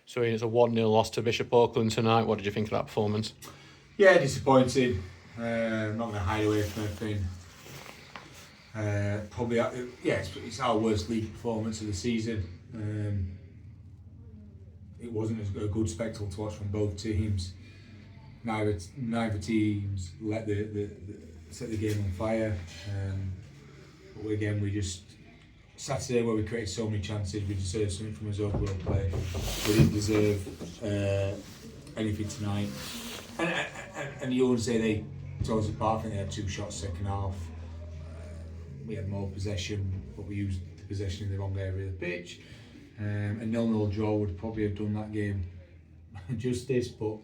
So it's a 1-0 loss to Bishop Auckland tonight. What did you think of that performance? Yeah, disappointing. Not going to hide away from anything. Probably, it's our worst league performance of the season. It wasn't a good spectacle to watch from both teams. Neither teams let set the game on fire. But again, Saturday where we created so many chances, we deserved something from his overall play. We didn't deserve anything tonight. And you wouldn't say they tore us apart. I think they had 2 shots second half. We had more possession, but we used the possession in the wrong area of the pitch. A 0-0 draw would probably have done that game justice, but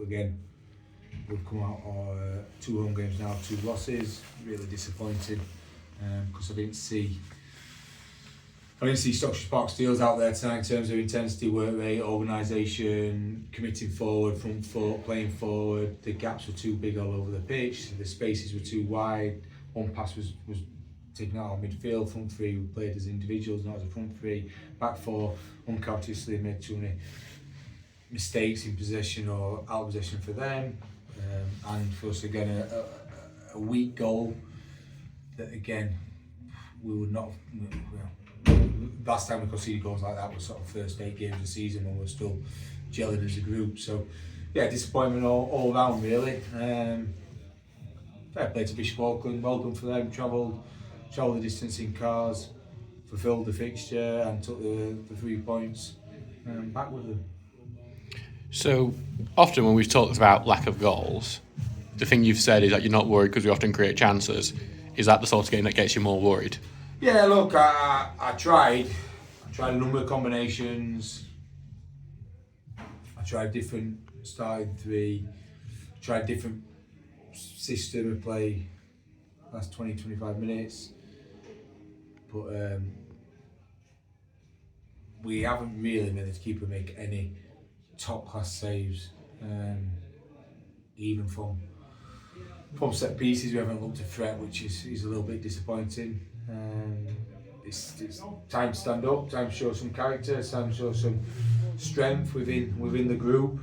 again, we've come out 2 home games now, 2 losses. Really disappointed because I didn't see Stockbridge Park Steels out there tonight in terms of intensity, work rate, organisation, committing forward, front foot, playing forward. The gaps were too big all over the pitch. The spaces were too wide. One pass was taken out of midfield. Front 3 we played as individuals, not as a front 3. Back 4 uncharacteristically made too many mistakes in possession or out of possession for them. And for us again a weak goal that again we would not. Last time we conceded goals like that was sort of first 8 games of the season when we were still gelling as a group. So yeah, disappointment all round really. Fair play to Bishop Auckland, well done for them. Travelled the distance in cars, fulfilled the fixture and took the 3 points back with them. So often when we've talked about lack of goals, the thing you've said is that you're not worried because we often create chances. Is that the sort of game that gets you more worried? Yeah, look, I tried a number of combinations. I tried different starting 3, tried different system of play last 20-25 minutes, but we haven't really managed to keep her make any top class saves, even from set pieces. We haven't looked a threat, which is a little bit disappointing. It's time to stand up, time to show some character, time to show some strength within the group.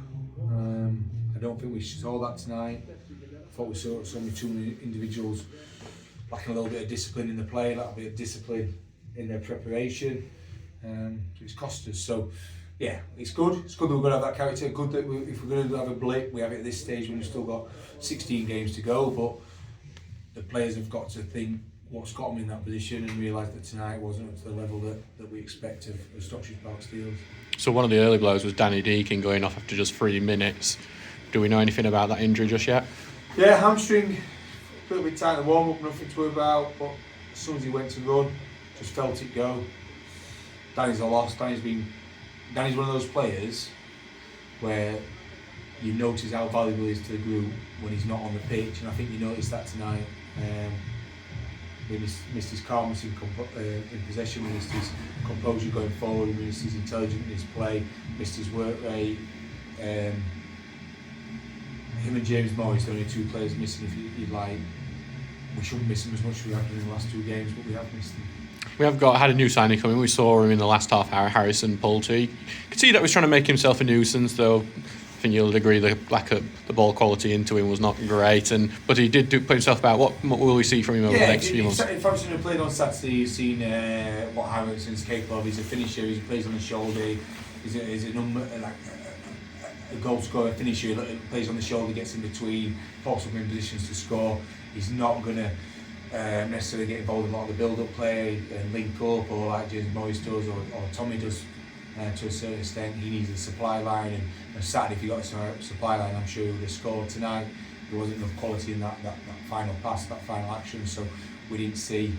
I don't think we saw that tonight. I thought we saw too many individuals lacking a little bit of discipline in the play, a little bit of discipline in their preparation. It's cost us. So yeah, it's good. It's good that we're going to have that character. Good that if we're going to have a blip, we have it at this stage when we've still got 16 games to go. But the players have got to think what's got them in that position and realise that tonight wasn't up to the level that we expect of Stockbridge Park Steels. So one of the early blows was Danny Deacon going off after just 3 minutes. Do we know anything about that injury just yet? Yeah, hamstring, a little bit tight in the warm-up, nothing to worry about, but as soon as he went to run, just felt it go. Danny's a loss. Danny's one of those players where you notice how valuable he is to the group when he's not on the pitch, and I think you noticed that tonight. He missed his calmness in possession, missed his composure going forward, missed his intelligence in his play, missed his work rate. Him and James Morris, the only 2 players missing. If you'd like, we shouldn't miss him as much as we have done in the last 2 games, but we have missed him. We have had a new signing coming. We saw him in the last half hour, Harrison Phillips. You could see that he was trying to make himself a nuisance, though. I think you'll agree the lack of the ball quality into him was not great, but he did put himself about. What will we see from him over the next few months? If Harrison had played on Saturday, you've seen what Harrison's capable of. He's a finisher. He plays on the shoulder. He's a number like a goal scorer, finisher. He plays on the shoulder, gets in between, pops up in positions to score. He's not going to necessarily get involved in a lot of the build-up play and link up, or like James Morris does, or Tommy does. To a certain extent, he needs a supply line, and Saturday, if he got a supply line, I'm sure he would have scored. Tonight, there wasn't enough quality in that final pass, that final action, so we didn't see.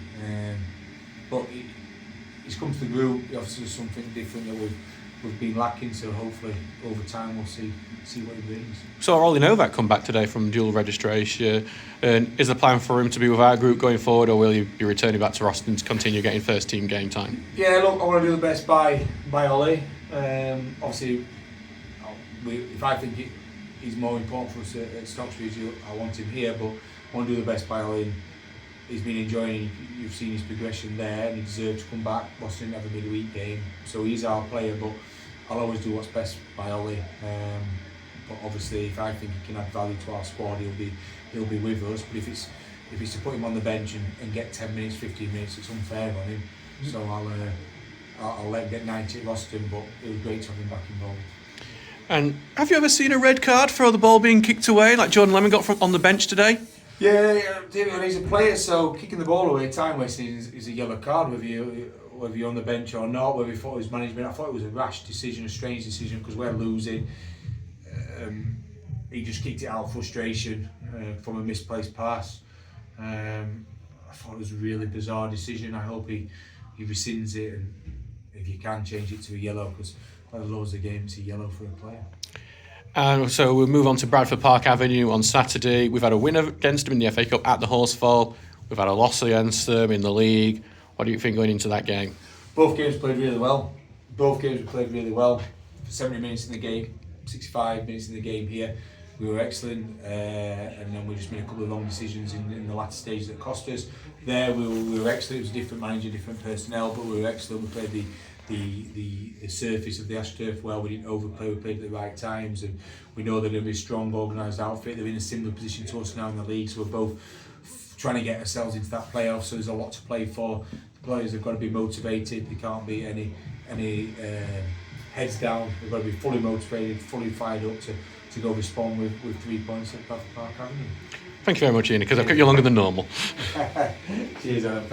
But he's come to the group. Obviously, there's something different that we've been lacking. So hopefully, over time, we'll see what he brings. So Ryon Novak come back today from dual registration. And is the plan for him to be with our group going forward, or will you be returning back to Roston to continue getting first team game time? Yeah, look, I want to do the best by Ollie. Obviously, if I think he's more important for us at Stockbridge, I want him here, but I want to do the best by Ollie. He's been enjoying. You've seen his progression there, and he deserves to come back. Boston didn't have a midweek game, so he's our player. But I'll always do what's best by Ollie. But obviously, if I think he can add value to our squad, he'll be with us. But if it's to put him on the bench and get 10 minutes, 15 minutes, it's unfair on him. So I'll let him get 90 at Roston, but it was great to have him back involved. And have you ever seen a red card for the ball being kicked away, like Jordan Lemon got on the bench today? Yeah, David, he's a player, so kicking the ball away, time wasting is a yellow card, whether you're on the bench or not, whether he thought it was management. I thought it was a rash decision, a strange decision, because we're losing. He just kicked it out of frustration from a misplaced pass. I thought it was a really bizarre decision. I hope he rescinds it, and if you can, change it to a yellow, because there are loads of games a yellow for a player. And so we'll move on to Bradford Park Avenue on Saturday. We've had a win against them in the FA Cup at the Horsefall. We've had a loss against them in the league. What do you think going into that game? Both games played really well. For 70 minutes in the game, 65 minutes in the game here, we were excellent, and then we just made a couple of wrong decisions in the latter stages that cost us. There we were excellent. It was a different manager, different personnel, but we were excellent. We played the surface of the AstroTurf well. We didn't overplay. We played at the right times, and we know they're going to be a strong, organised outfit. They're in a similar position to us now in the league, so we're both trying to get ourselves into that playoff. So there's a lot to play for. The players have got to be motivated. They can't be any heads down. They've got to be fully motivated, fully fired up to go respond with 3 points at Bradford Park Avenue. Thank you very much, Ian, because I've got you longer than normal. Cheers, Adam.